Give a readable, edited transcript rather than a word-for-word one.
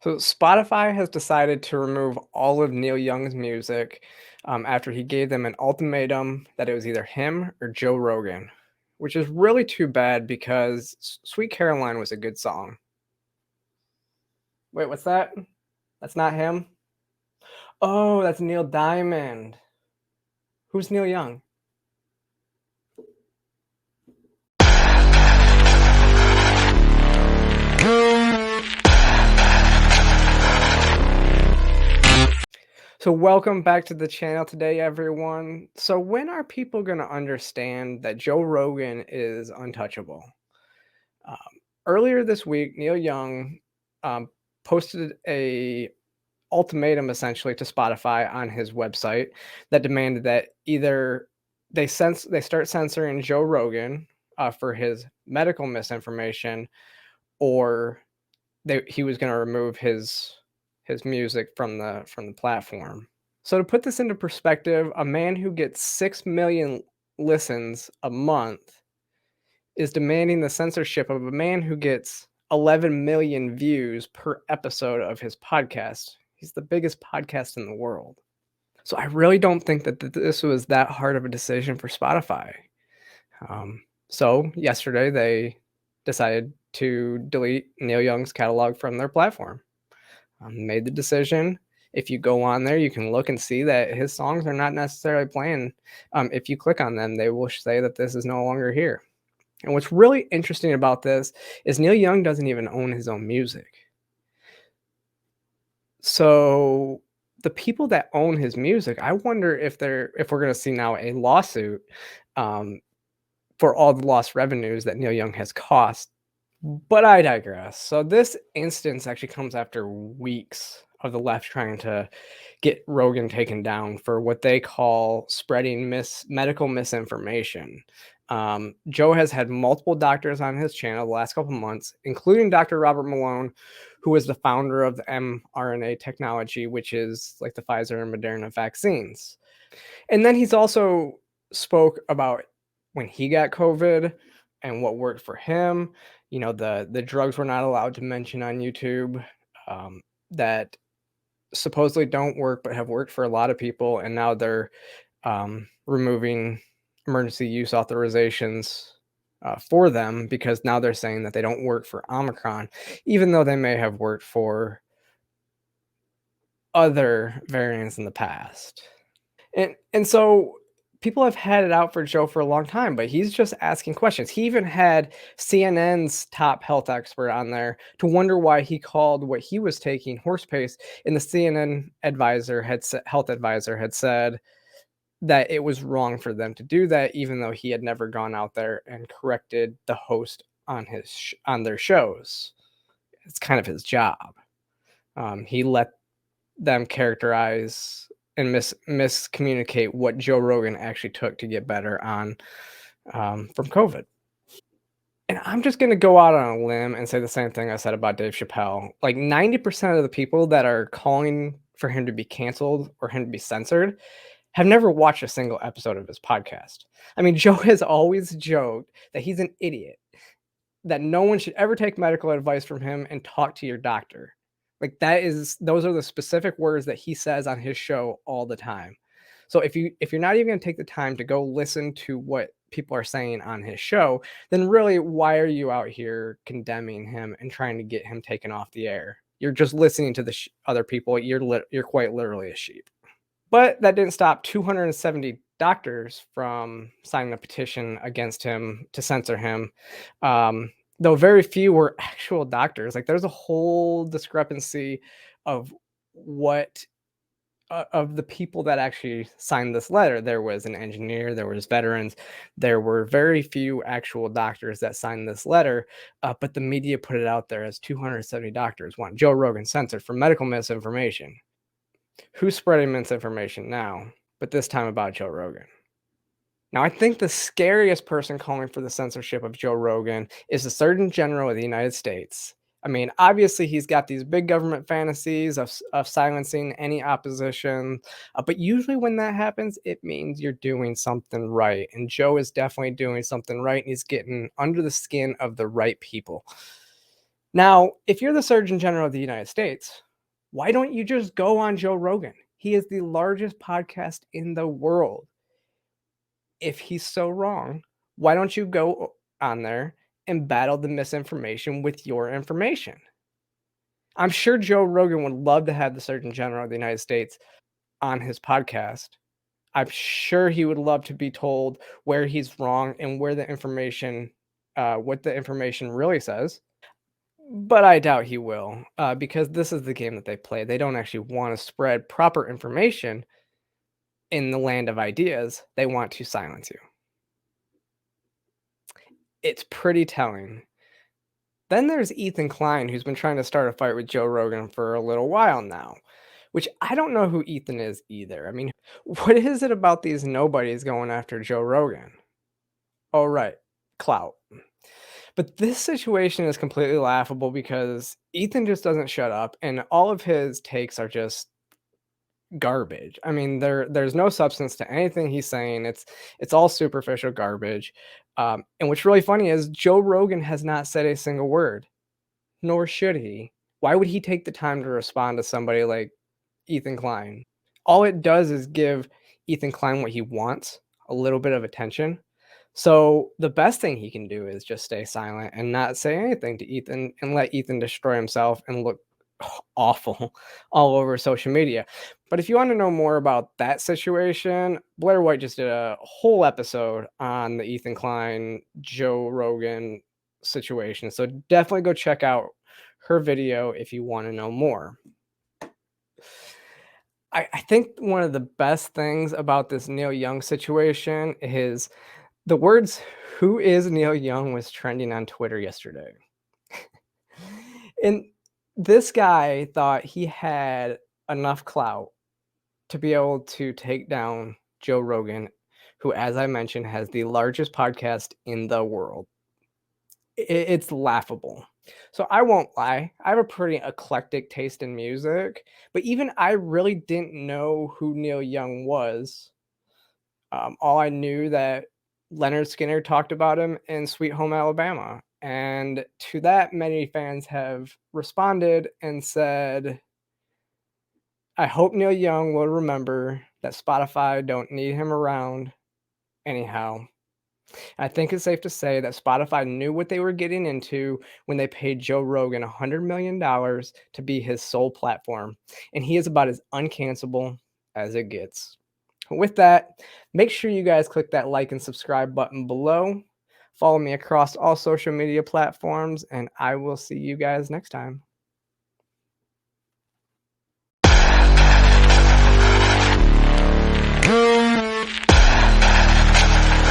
So Spotify has decided to remove all of Neil Young's music after he gave them an ultimatum that it was either him or Joe Rogan, which is really too bad because Sweet Caroline was a good song. Wait, what's that? That's not him? Oh, that's Neil Diamond. Who's Neil Young? So welcome back to the channel today, everyone. So when are people going to understand that Joe Rogan is untouchable? Um, Earlier this week, Neil Young um, posted a ultimatum essentially to Spotify on his website that demanded that either they start censoring Joe Rogan for his medical misinformation, or he was going to remove his music from the platform. So to put this into perspective, a man who gets 6 million listens a month is demanding the censorship of a man who gets 11 million views per episode of his podcast. He's the biggest podcast in the world. So I really don't think that this was that hard of a decision for Spotify. So yesterday they decided to delete Neil Young's catalog from their platform. Made the decision. If you go on there, you can look and see that his songs are not necessarily playing. If you click on them, they will say that this is no longer here. And what's really interesting about this is Neil Young doesn't even own his own music. So the people that own his music, I wonder if we're going to see now a lawsuit um, for all the lost revenues that Neil Young has cost. But I digress. So this instance actually comes after weeks of the left trying to get Rogan taken down for what they call spreading medical misinformation. Joe has had multiple doctors on his channel the last couple months, including Dr. Robert Malone, who is the founder of the mRNA technology, which is like the Pfizer and Moderna vaccines. And then he's also spoke about when he got COVID and what worked for him. You know, the drugs we're not allowed to mention on YouTube that supposedly don't work but have worked for a lot of people, and now they're removing emergency use authorizations for them because now they're saying that they don't work for Omicron, even though they may have worked for other variants in the past. And so people have had it out for Joe for a long time, but he's just asking questions. He even had CNN's top health expert on there to wonder why he called what he was taking horse pace, and the CNN health advisor had said that it was wrong for them to do that, even though he had never gone out there and corrected the host on on their shows. It's kind of his job. He let them characterize and miscommunicate what Joe Rogan actually took to get better on from COVID. And I'm just gonna go out on a limb and say the same thing I said about Dave Chappelle. Like 90% of the people that are calling for him to be canceled or him to be censored have never watched a single episode of his podcast. I mean, Joe has always joked that he's an idiot, that no one should ever take medical advice from him and talk to your doctor. Like those are the specific words that he says on his show all the time. So if you're not even going to take the time to go listen to what people are saying on his show, then really why are you out here condemning him and trying to get him taken off the air? You're just listening to the other people. You're quite literally a sheep. But that didn't stop 270 doctors from signing a petition against him to censor him. Though very few were actual doctors. Like there's a whole discrepancy of what of the people that actually signed this letter. There was an engineer, there was veterans, there were very few actual doctors that signed this letter, but the media put it out there as 270 doctors want Joe Rogan censored for medical misinformation. Who's spreading misinformation now, but this time about Joe Rogan? Now, I think the scariest person calling for the censorship of Joe Rogan is the Surgeon General of the United States. I mean, obviously, he's got these big government fantasies of silencing any opposition, but usually when that happens, it means you're doing something right. And Joe is definitely doing something right, and he's getting under the skin of the right people. Now, if you're the Surgeon General of the United States, why don't you just go on Joe Rogan? He is the largest podcast in the world. If he's so wrong, why don't you go on there and battle the misinformation with your information? I'm sure Joe Rogan would love to have the Surgeon General of the United States on his podcast. I'm sure he would love to be told where he's wrong and where the information, what the information really says. But I doubt he will, because this is the game that they play. They don't actually want to spread proper information in the land of ideas. They want to silence you. It's pretty telling. Then there's Ethan Klein, who's been trying to start a fight with Joe Rogan for a little while now, which I don't know who Ethan is either. I mean, what is it about these nobodies going after Joe Rogan? Oh, right, clout. But this situation is completely laughable because Ethan just doesn't shut up, and all of his takes are just garbage. I mean, there's no substance to anything he's saying. It's all superficial garbage. And what's really funny is Joe Rogan has not said a single word, nor should he. Why would he take the time to respond to somebody like Ethan Klein? All it does is give Ethan Klein what he wants, a little bit of attention. So the best thing he can do is just stay silent and not say anything to Ethan and let Ethan destroy himself and look awful all over social media. But if you want to know more about that situation, Blair White just did a whole episode on the Ethan Klein, Joe Rogan situation. So definitely go check out her video if you want to know more. I think one of the best things about this Neil Young situation is the words "Who is Neil Young" was trending on Twitter yesterday. And this guy thought he had enough clout to be able to take down Joe Rogan, who, as I mentioned, has the largest podcast in the world. It's laughable. So I won't lie, I have a pretty eclectic taste in music, but even I really didn't know who Neil Young was. All I knew that Leonard Skinner talked about him in Sweet Home Alabama, and to that, many fans have responded and said, "I hope Neil Young will remember that Spotify don't need him around anyhow." I think it's safe to say that Spotify knew what they were getting into when they paid Joe Rogan $100 million to be his sole platform, and he is about as uncancelable as it gets. With that, make sure you guys click that like and subscribe button below. Follow me across all social media platforms, and I will see you guys next time.